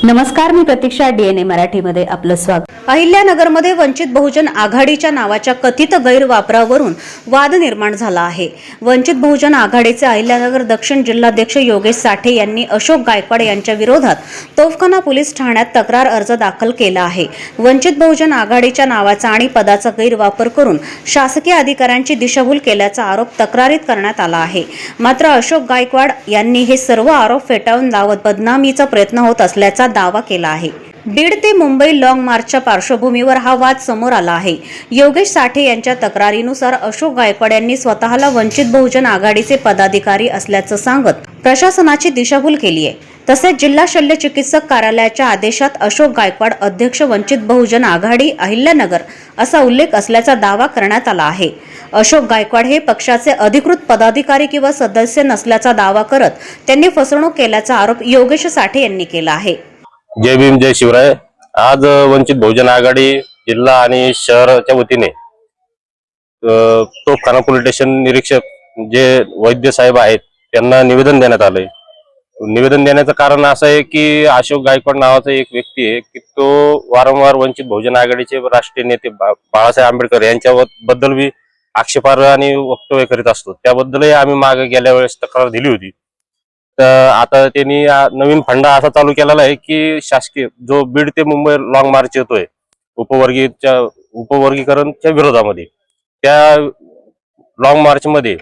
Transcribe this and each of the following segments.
नमस्कार, मी प्रतीक्षा. DNA मराठीमध्ये आपलं स्वागत. अहिल्यानगरमध्ये वंचित बहुजन आघाडीच्या नावाच्या कथित गैरवापरावरून वाद निर्माण झाला आहे. वंचित बहुजन आघाडीचे अहिल्यानगर दक्षिण जिल्हाध्यक्ष योगेश साठे यांनी अशोक गायकवाड यांच्या विरोधात तोफखाना पोलीस ठाण्यात तक्रार अर्ज दाखल केला आहे. वंचित बहुजन आघाडीच्या नावाचा आणि पदाचा गैरवापर करून शासकीय अधिकाऱ्यांची दिशाभूल केल्याचा आरोप तक्रारीत करण्यात आला आहे. मात्र अशोक गायकवाड यांनी हे सर्व आरोप फेटाळून लावत बदनामीचा प्रयत्न होत असल्याचा दावा केला आहे. बीड ते मुंबई लॉंग मार्चच्या पार्श्वभूमीवर हा वाद समोर आला आहे. योगेश साठे यांच्या तक्रारीनुसार अशोक गायकवाड यांनी स्वतःला वंचित बहुजन आघाडीचे पदाधिकारी असल्याचं सांगत प्रशासनाची दिशाभूल केली आहे. तसेच जिल्हा शल्य चिकित्सक कार्यालयाच्या आदेशात अशोक गायकवाड अध्यक्ष वंचित बहुजन आघाडी अहिल्यानगर असा उल्लेख असल्याचा दावा करण्यात आला आहे. अशोक गायकवाड हे पक्षाचे अधिकृत पदाधिकारी किंवा सदस्य नसल्याचा दावा करत त्यांनी फसवणूक केल्याचा आरोप योगेश साठे यांनी केला आहे. जय भीम, जय शिवराय. आज वंचित बहुजन आघाडी जिल्हा आणि शहराच्या वतीने तोफखाना पोलीस स्टेशन निरीक्षक जे वैद्य साहेब आहेत त्यांना निवेदन देण्यात आलंय. निवेदन देण्याचं कारण असं आहे की अशोक गायकवाड नावाचा एक व्यक्ती आहे की तो वारंवार वंचित बहुजन आघाडीचे राष्ट्रीय नेते बाळासाहेब आंबेडकर यांच्याबद्दल बी आक्षेपार्ह आणि वक्तव्य करीत असतो. त्याबद्दलही आम्ही मागे गेल्या वेळेस तक्रार दिली होती. तर आता त्यांनी नवीन फंडा असा चालू केलेला आहे की शासकीय जो बीड ते मुंबई लॉंग मार्च येतोय उपवर्गीकरणच्या विरोधामध्ये, त्या लॉंग मार्च मध्ये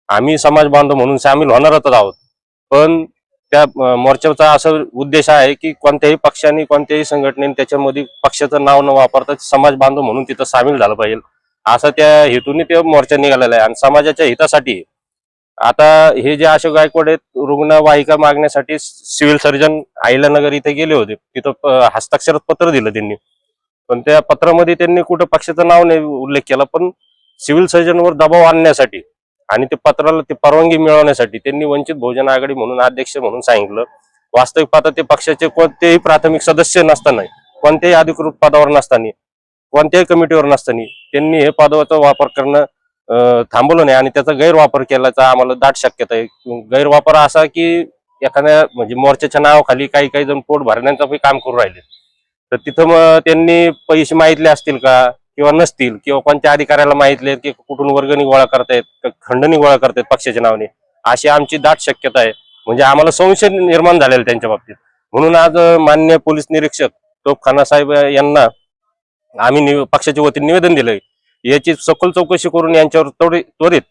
आम्ही समाज बांधव म्हणून सामील होणारच आहोत. पण त्या मोर्चाचा असा उद्देश आहे की कोणत्याही पक्षाने कोणत्याही संघटनेने त्याच्यामध्ये पक्षाचं नाव न वापरता समाज बांधव म्हणून तिथं सामील झालं पाहिजे असं त्या हेतूने ते मोर्चा निघालेला आहे. आणि समाजाच्या हितासाठी आता हे जे अशोक गायकवाड आहेत रुग्णवाहिका मागण्यासाठी सिव्हिल सर्जन अहिल्यानगर इथे गेले होते. तिथं हस्ताक्षरात पत्र दिलं त्यांनी, पण त्या पत्रामध्ये त्यांनी कुठं पक्षाचं नाव नाही उल्लेख केला. पण सिव्हिल सर्जनवर दबाव आणण्यासाठी आणि ते पत्राला ते परवानगी मिळवण्यासाठी त्यांनी वंचित बहुजन आघाडी म्हणून अध्यक्ष म्हणून सांगितलं. वास्तविक पाहता ते पक्षाचे कोणतेही प्राथमिक सदस्य नसताना, कोणत्याही अधिकृत पदावर नसताना, कोणत्याही कमिटीवर नसताना त्यांनी हे पदाचा वापर करणं थांबवलं नाही आणि त्याचा गैरवापर केल्याचा आम्हाला दाट शक्यता आहे. गैरवापर असा की एखाद्या म्हणजे मोर्चाच्या नावाखाली काही जण पोट भरण्याचं काम करू राहिले. तर तिथं मग त्यांनी पैसे मागितले असतील का किंवा नसतील, किंवा कोणत्या अधिकाऱ्याला मागितले की कुठून वर्गणी गोळा करतायत, खंडणी गोळा करतायत पक्षाच्या नावाने, अशी आमची दाट शक्यता आहे. म्हणजे आम्हाला संशय निर्माण झालेला त्यांच्या बाबतीत. म्हणून आज माननीय पोलीस निरीक्षक तोफखाना साहेब यांना आम्ही पक्षाच्या वतीने निवेदन दिलंय. याची सखोल चौकशी करून यांच्यावर त्वरित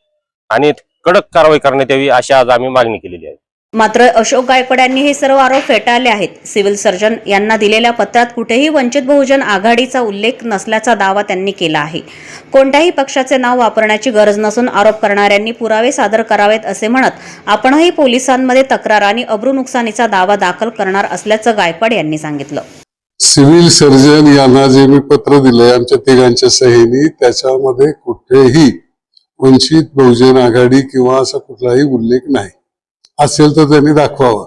आणि कडक कारवाई करण्यात यावी अशी आज आम्ही मागणी केलेली आहे. मात्र अशोक गायकवाड यांनी हे सर्व आरोप फेटाळले आहेत. सिव्हिल सर्जन यांना दिलेल्या पत्रात कुठेही वंचित बहुजन आघाडीचा उल्लेख नसल्याचा दावा त्यांनी केला आहे. कोणत्याही पक्षाचे नाव वापरण्याची गरज नसून आरोप करणाऱ्यांनी पुरावे सादर करावेत असे म्हणत आपणही पोलिसांमध्ये तक्रार आणि अब्रू नुकसानीचा दावा दाखल करणार असल्याचं गायकवाड यांनी सांगितलं. सिव्हिल सर्जन यांना जे मी पत्र दिलंय आमच्या तिघांच्या सहीने, त्याच्यामध्ये कुठेही वंचित बहुजन आघाडी किंवा असा कुठलाही उल्लेख नाही. असेल तर त्यांनी दाखवावा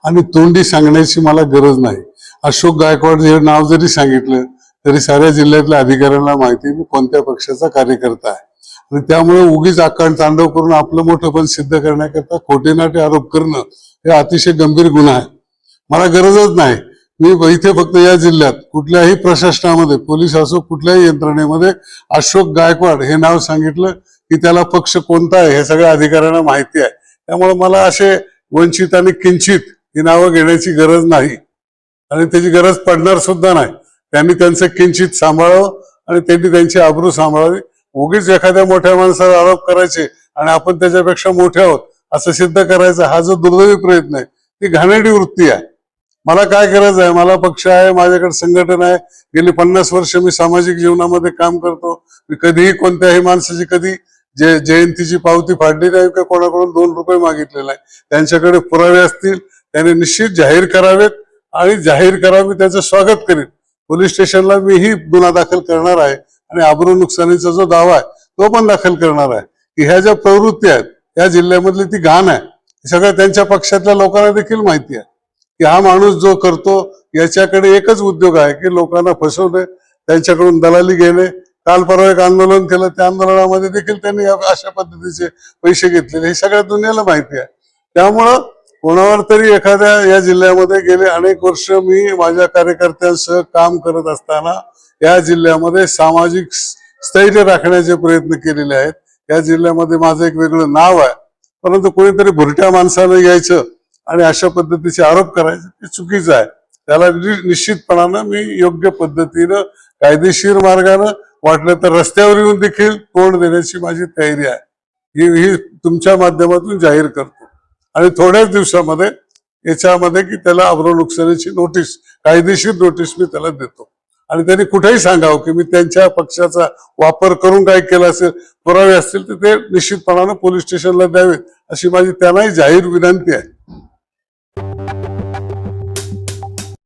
आणि तोंडी सांगण्याची मला गरज नाही. अशोक गायकवाड हे नाव जरी सांगितलं तरी साऱ्या जिल्ह्यातल्या अधिकाऱ्यांना माहिती मी कोणत्या पक्षाचा कार्यकर्ता आहे. आणि त्यामुळे उगीच आकांड तांडव करून आपलं मोठंपण सिद्ध करण्याकरता खोटे नाटे आरोप करणं हे अतिशय गंभीर गुन्हा आहे. मला गरजच नाही. मी इथे फक्त या जिल्ह्यात कुठल्याही प्रशासनामध्ये, पोलीस असो कुठल्याही यंत्रणेमध्ये अशोक गायकवाड हे नाव सांगितलं की त्याला पक्ष कोणता आहे हे सगळ्या अधिकाऱ्यांना माहिती आहे. त्यामुळे मला असे वंचित आणि किंचित ही नावं घेण्याची गरज नाही आणि त्याची गरज पडणार सुद्धा नाही. त्यांनी त्यांचं किंचित सांभाळावं आणि त्यांनी त्यांची आबरू सांभाळावी. उगीच एखाद्या मोठ्या माणसावर आरोप करायचे आणि आपण त्याच्यापेक्षा मोठे आहोत असं सिद्ध करायचा हा जो दुर्दैवी प्रयत्न आहे, ती घाणेरडी वृत्ती आहे. मला काय गरज आहे? मला पक्ष आहे, माझ्याकडे संघटन आहे. गेली 50 वर्ष मी सामाजिक जीवनामध्ये काम करतो. मी कधीही कोणत्याही माणसाची कधी जयंतीची पावती फाडली नाही का कोणाकडून 2 रुपये मागितले नाही. त्यांच्याकडे पुरावे असतील त्याने निश्चित जाहीर करावेत आणि जाहीर करावे त्याचं स्वागत करेन. पोलीस स्टेशनला मीही गुन्हा दाखल करणार आहे आणि आबरू नुकसानीचा जो दावा आहे तो पण दाखल करणार आहे. की ह्या ज्या प्रवृत्ती आहेत या जिल्ह्यामधली ती घाण आहे. सगळ्या त्यांच्या पक्षातल्या लोकांना देखील माहिती आहे की हा माणूस जो करतो याच्याकडे एकच उद्योग आहे की लोकांना फसवणे, त्यांच्याकडून दलाली घेणे. काल परवा एक आंदोलन केलं, त्या आंदोलनामध्ये देखील त्यांनी अशा पद्धतीचे पैसे घेतलेले हे सगळ्या दुनियाला माहिती आहे. त्यामुळं कोणावर तरी एखाद्या या जिल्ह्यामध्ये गेले अनेक वर्ष मी माझ्या कार्यकर्त्यांसह काम करत असताना या जिल्ह्यामध्ये सामाजिक स्थैर्य राखण्याचे प्रयत्न केलेले आहेत. या जिल्ह्यामध्ये माझं एक वेगळं नाव आहे, परंतु कोणीतरी भुरट्या माणसानं यायचं आणि अशा पद्धतीचे आरोप करायचे ते चुकीचं आहे. त्याला निश्चितपणानं मी योग्य पद्धतीनं कायदेशीर मार्गानं वाटलं तर रस्त्यावर येऊन देखील तोंड देण्याची माझी तयारी आहे. ही तुमच्या माध्यमातून जाहीर करतो आणि थोड्याच दिवसामध्ये याच्यामध्ये की त्याला अब्रू नुकसानीची नोटीस, कायदेशीर नोटीस मी त्याला देतो आणि त्यांनी कुठेही सांगावं की मी त्यांच्या पक्षाचा वापर करून काय केलं असेल, पुरावे असतील तर ते निश्चितपणानं पोलीस स्टेशनला द्यावेत अशी माझी त्यांनाही जाहीर विनंती आहे.